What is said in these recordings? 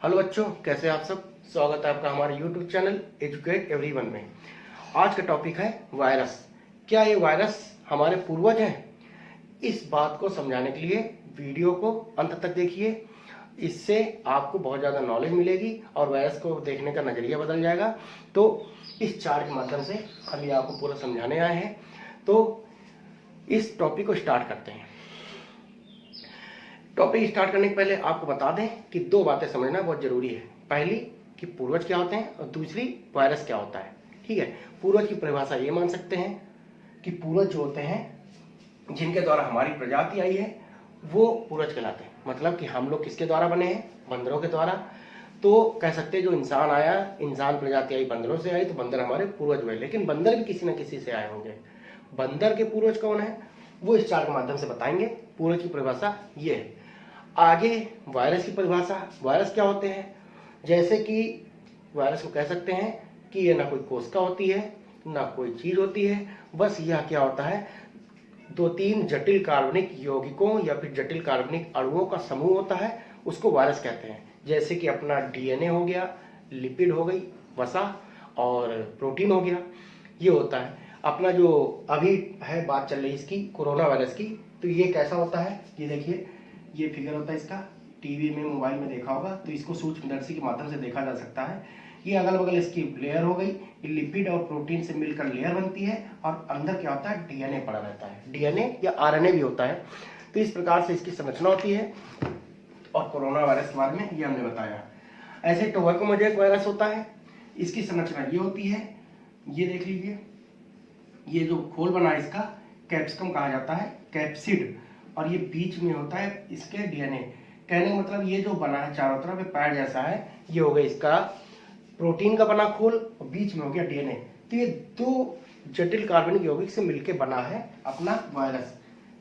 Hello बच्चों, कैसे आप सब। स्वागत है आपका हमारे यूट्यूब चैनल एजुकेट एवरीवन में। आज का टॉपिक है वायरस। क्या ये वायरस हमारे पूर्वज हैं? इस बात को समझाने के लिए वीडियो को अंत तक देखिए। इससे आपको बहुत ज़्यादा नॉलेज मिलेगी और वायरस को देखने का नज़रिया बदल जाएगा। तो इस चार्ट के माध्यम से हम ये आपको पूरा समझाने आए हैं। तो इस टॉपिक को स्टार्ट करते हैं। टॉपिक स्टार्ट करने के पहले आपको बता दें कि दो बातें समझना बहुत जरूरी है। पहली कि पूर्वज क्या होते हैं और दूसरी वायरस क्या होता है। ठीक है, पूर्वज की परिभाषा ये मान सकते हैं कि पूर्वज जो होते हैं जिनके द्वारा हमारी प्रजाति आई है वो पूर्वज कहलाते हैं। मतलब कि हम लोग किसके द्वारा बने हैं? बंदरों के द्वारा। तो कह सकते हैं जो इंसान आया, इंसान प्रजाति आई बंदरों से आई, तो बंदर हमारे पूर्वज हुए। लेकिन बंदर भी किसी न किसी से आए होंगे। बंदर के पूर्वज कौन है वो इस चार्ट के माध्यम से बताएंगे। पूर्वज की परिभाषा ये है। आगे वायरस की परिभाषा। वायरस क्या होते हैं? जैसे कि वायरस को कह सकते हैं कि ये ना कोई कोशिका होती है ना कोई चीज होती है, बस यह क्या होता है, दो तीन जटिल कार्बनिक यौगिकों या फिर जटिल कार्बनिक अणुओं का समूह होता है, उसको वायरस कहते हैं। जैसे कि अपना डीएनए हो गया, लिपिड हो गई, वसा और प्रोटीन हो गया, ये होता है। अपना जो अभी है बात चल रही इसकी कोरोना वायरस की, तो ये कैसा होता है, ये देखिए, ये फिगर होता है इसका। टीवी में, मोबाइल में देखा होगा, तो इसको सूक्ष्मदर्शी के माध्यम से देखा जा सकता है। ये अगल बगल इसकी लेयर हो गई, ये लिपिड और प्रोटीन से मिलकर लेयर बनती है और अंदर क्या होता है, डीएनए पड़ा रहता है। डीएनए या आरएनए भी होता है। तो इस प्रकार से इसकी संरचना होती है। और कोरोना वायरस के बारे में ये हमने बताया। ऐसे टोबैकोमोजैक वायरस होता है, इसकी संरचना ये होती है। ये देख लीजिए, ये जो खोल बना है इसका कैप्सिकम कहा जाता है, कैप्सिड, और ये बीच में होता है इसके डीएनए। कहने का मतलब ये जो बना है चारों तरफ पैड जैसा है, ये हो गया इसका प्रोटीन का बना खोल और बीच में हो गया डीएनए। तो ये दो जटिल कार्बनिक यौगिक से मिलकर बना है अपना वायरस।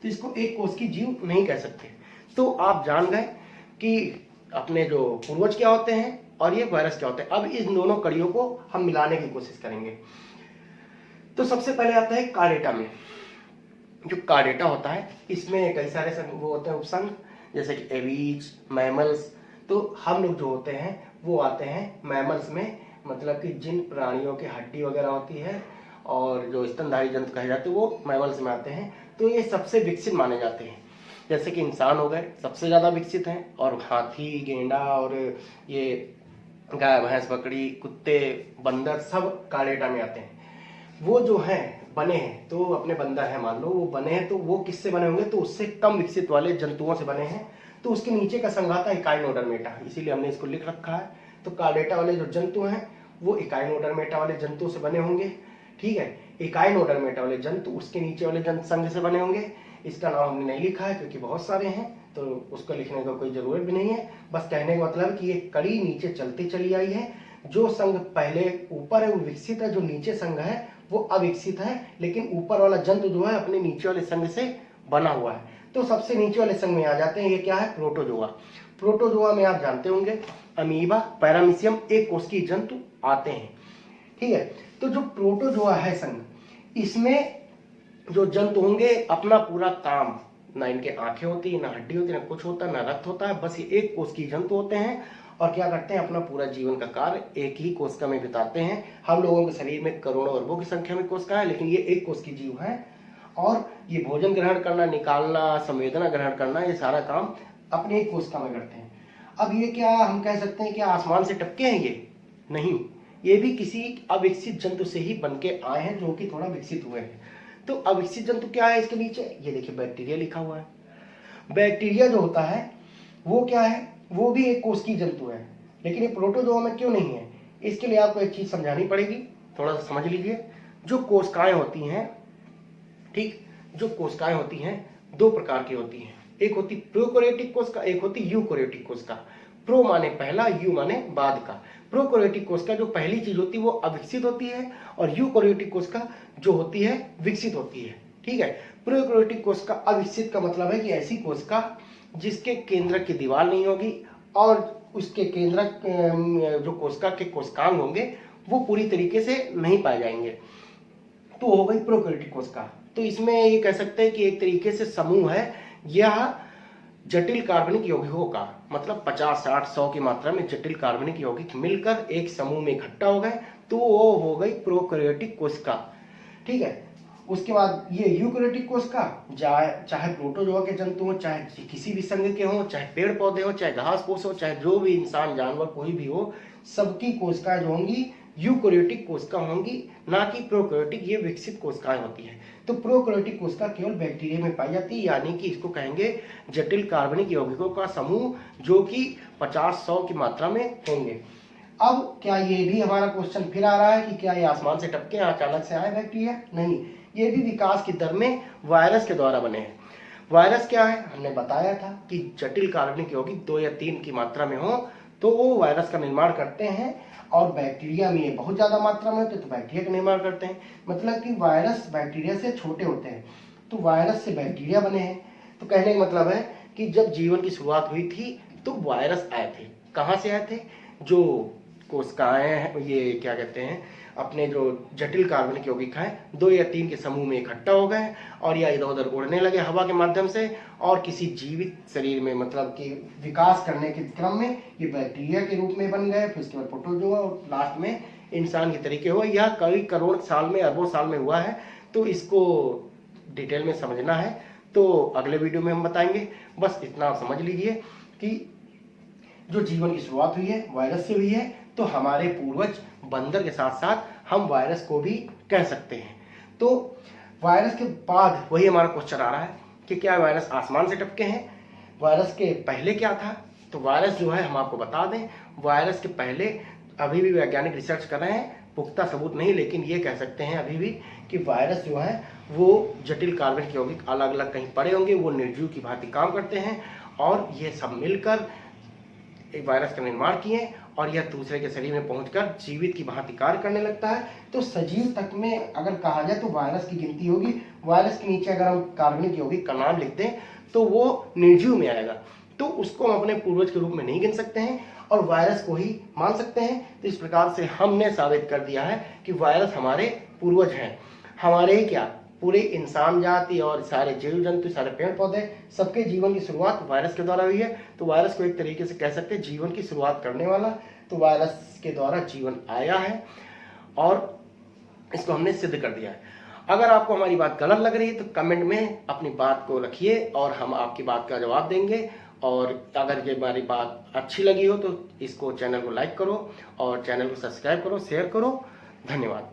तो इसको एक कोष की जीव नहीं कह सकते। तो आप जान गए कि अपने जो पूर्वज क्या होते हैं और ये वायरस क्या होते हैं। अब इन दोनों कड़ियों को हम मिलाने की कोशिश करेंगे। तो सबसे पहले आता है कार्डेटा में। जो कार्डेटा होता है इसमें कई सारे वो होते हैं उपसंघ, जैसे कि एवीज, मैमल्स। तो हम लोग जो होते हैं वो आते हैं मैमल्स में, मतलब कि जिन प्राणियों की हड्डी वगैरह होती है और जो स्तनधारी जंतु कहे जाते हैं वो मैमल्स में आते हैं। तो ये सबसे विकसित माने जाते हैं। जैसे कि इंसान हो गए सबसे ज्यादा विकसित हैं, और हाथी, गेंडा और ये गाय, भैंस, बकरी, कुत्ते, बंदर सब कार्डेटा में आते हैं। वो जो है बने हैं, तो अपने बंदर है मान लो, वो बने हैं, तो वो किससे बने होंगे, तो उससे कम विकसित वाले जंतुओं से बने हैं। तो उसके नीचे का संघ आता है इकाइनोडर्मेटा, इसीलिए हमने इसको लिख रखा है। तो कार्डेटा वाले जो जंतु हैं वो इकाइनोडर्मेटा वाले जंतु से बने होंगे। ठीक है, इकाइनोडर्मेटा वाले जंतु उसके नीचे वाले जंतु संघ से बने होंगे। इसका नाम हमने नहीं लिखा है क्योंकि बहुत सारे हैं, तो उसको लिखने का कोई जरूरत भी नहीं है। बस कहने का मतलब कि ये कड़ी नीचे चलती चली आई है। जो संघ पहले ऊपर है वो विकसित है, जो नीचे संघ है वो अविकसित है, लेकिन ऊपर वाला जंतु जो है अपने नीचे वाले संघ से बना हुआ है। तो सबसे नीचे वाले संघ में आ जाते हैं। ये क्या है? प्रोटोजोआ। प्रोटोजोआ में आप जानते होंगे अमीबा, पैरामीशियम, एक कोशिकीय जंतु आते हैं। ठीक है, तो जो प्रोटोजोआ है संघ, इसमें जो जंतु होंगे अपना पूरा काम, ना इनके आंखें होती है, ना हड्डी होती है, ना कुछ होता है, ना रक्त होता है, बस ये एक कोशिकीय जंतु होते हैं। और क्या करते हैं, अपना पूरा जीवन का कार्य एक ही कोशिका में बिताते हैं। हम लोगों के शरीर में करोड़ों अरबों की संख्या में कोशिका है, लेकिन ये एक कोश की जीव है। और ये भोजन ग्रहण करना, निकालना, संवेदना ग्रहण करना, ये सारा काम अपने एक कोशिका में करते हैं। अब ये क्या हम कह सकते हैं कि आसमान से टपके हैं? ये नहीं, ये भी किसी अविकसित जंतु से ही बन के आए हैं जो कि थोड़ा विकसित हुए हैं। तो अविकसित जंतु क्या है इसके नीचे? ये देखिए बैक्टीरिया लिखा हुआ है। बैक्टीरिया जो होता है वो क्या है? वो भी एक कोशिकीय जंतु है, लेकिन ये प्रोटोजोआ में क्यों नहीं है? इसके लिए आपको एक चीज समझानी पड़ेगी, थोड़ा सा समझ लीजिए। जो कोशिकाएं होती हैं, ठीक, जो कोशिकाएं होती हैं दो प्रकार की होती हैं। एक होती प्रोकैरियोटिक कोशिका, एक होती यूकैरियोटिक कोशिका। प्रो माने पहला, यू माने बाद का। प्रोकैरियोटिक कोशिका जो पहली चीज होती है वो अविकसित होती है, और यूकैरियोटिक कोशिका जो होती है विकसित होती है। ठीक है, प्रोकैरियोटिक कोशिका अविकसित का मतलब है कि ऐसी कोशिका जिसके केंद्रक की दीवार नहीं होगी और उसके केंद्रक जो कोशिका के कोशिकांग होंगे वो पूरी तरीके से नहीं पाए जाएंगे, तो हो गई प्रोकैरियोटिक कोशिका। तो इसमें ये कह सकते हैं कि एक तरीके से समूह है, यह जटिल कार्बनिक यौगिकों का, मतलब 50, 60, 100 की मात्रा में जटिल कार्बनिक यौगिक मिलकर एक समूह में इकट्ठा हो गए तो वो हो गई प्रोकैरियोटिक कोशिका। ठीक है, उसके बाद ये यूकैरियोटिक कोशिका चाहे प्रोटोजोआ के जंतु हो, चाहे किसी भी संघ के हो, चाहे पेड़ पौधे हो, चाहे घास फूस हो, चाहे जो भी इंसान जानवर कोई भी हो, सबकी कोशिकाएं जो होंगी यूकैरियोटिक कोशिका होंगी, ना कि प्रोकैरियोटिक, ये विकसित कोशिकाएं होती हैं। तो प्रोकैरियोटिक कोशिका केवल बैक्टीरिया में पाई जाती है, यानी कि इसको कहेंगे जटिल कार्बनिक यौगिकों का समूह, जो कि 50-100 की मात्रा में होंगे। अब क्या ये भी हमारा क्वेश्चन फिर आ रहा है कि क्या ये आसमान से टपके अचानक से आए बैक्टीरिया? नहीं, ये भी विकास की दर में वायरस के द्वारा बने हैं। वायरस क्या है? हमने बताया था कि जटिल कार्बनिक यौगिक 2 या 3 की मात्रा में हो तो वो वायरस का निर्माण करते हैं, और बैक्टीरिया में ये बहुत ज्यादा मात्रा में होते हैं तो बैक्टीरिया का निर्माण करते हैं। मतलब कि वायरस बैक्टीरिया से छोटे होते हैं, तो वायरस से बैक्टीरिया बने हैं। तो कहने का मतलब है कि जब जीवन की शुरुआत हुई थी तो वायरस आए थे। कहाँ से आए थे? जो कोशिकाएं, ये क्या कहते हैं, अपने जो जटिल कार्बनिक यौगिक हैं 2 या 3 के समूह में इकट्ठा हो गए और या इधर उधर उड़ने लगे हवा के माध्यम से, और किसी जीवित शरीर में, मतलब कि विकास करने के क्रम में ये बैक्टीरिया के रूप में बन गए, फिर उसके बाद प्रोटोजोआ, और लास्ट में इंसान के तरीके हुए। यह कई करोड़ साल में, अरबों साल में हुआ है। तो इसको डिटेल में समझना है तो अगले वीडियो में हम बताएंगे। बस इतना आप समझ लीजिए कि जो जीवन की शुरुआत हुई है वायरस से हुई है, तो हमारे पूर्वज बंदर के साथ साथ हम वायरस को भी कह सकते हैं। तो वायरस के बाद वही हमारा क्वेश्चन आ रहा है कि क्या वायरस आसमान से टपके हैं? वायरस के पहले क्या था? तो वायरस जो है, हम आपको बता दें, वायरस के पहले अभी भी वैज्ञानिक रिसर्च कर रहे हैं, पुख्ता सबूत नहीं, लेकिन ये कह सकते हैं अभी भी कि वायरस जो है वो जटिल कार्बनिक यौगिक अलग अलग कहीं पड़े होंगे, वो निर्जीव की भांति काम करते हैं, और ये सब मिलकर एक वायरस का निर्माण किए, और यह दूसरे के शरीर में पहुंचकर जीवित की भांति कार्य करने लगता है। तो सजीव तक में अगर कहा जाए तो वायरस की गिनती होगी। वायरस के नीचे अगर हम कार्बनिक यौगिक का नाम लिख दें तो वो निर्जीव में आएगा, तो उसको हम अपने पूर्वज के रूप में नहीं गिन सकते हैं और वायरस को ही मान सकते हैं। तो इस प्रकार से हमने साबित कर दिया है कि वायरस हमारे पूर्वज हैं। हमारे क्या, पूरे इंसान जाति और सारे जीव जंतु, सारे पेड़ पौधे, सबके जीवन की शुरुआत वायरस के द्वारा हुई है। तो वायरस को एक तरीके से कह सकते हैं जीवन की शुरुआत करने वाला। तो वायरस के द्वारा जीवन आया है और इसको हमने सिद्ध कर दिया है। अगर आपको हमारी बात गलत लग रही है तो कमेंट में अपनी बात को रखिए और हम आपकी बात का जवाब देंगे। और अगर ये हमारी बात अच्छी लगी हो तो इसको, चैनल को लाइक करो और चैनल को सब्सक्राइब करो, शेयर करो। धन्यवाद।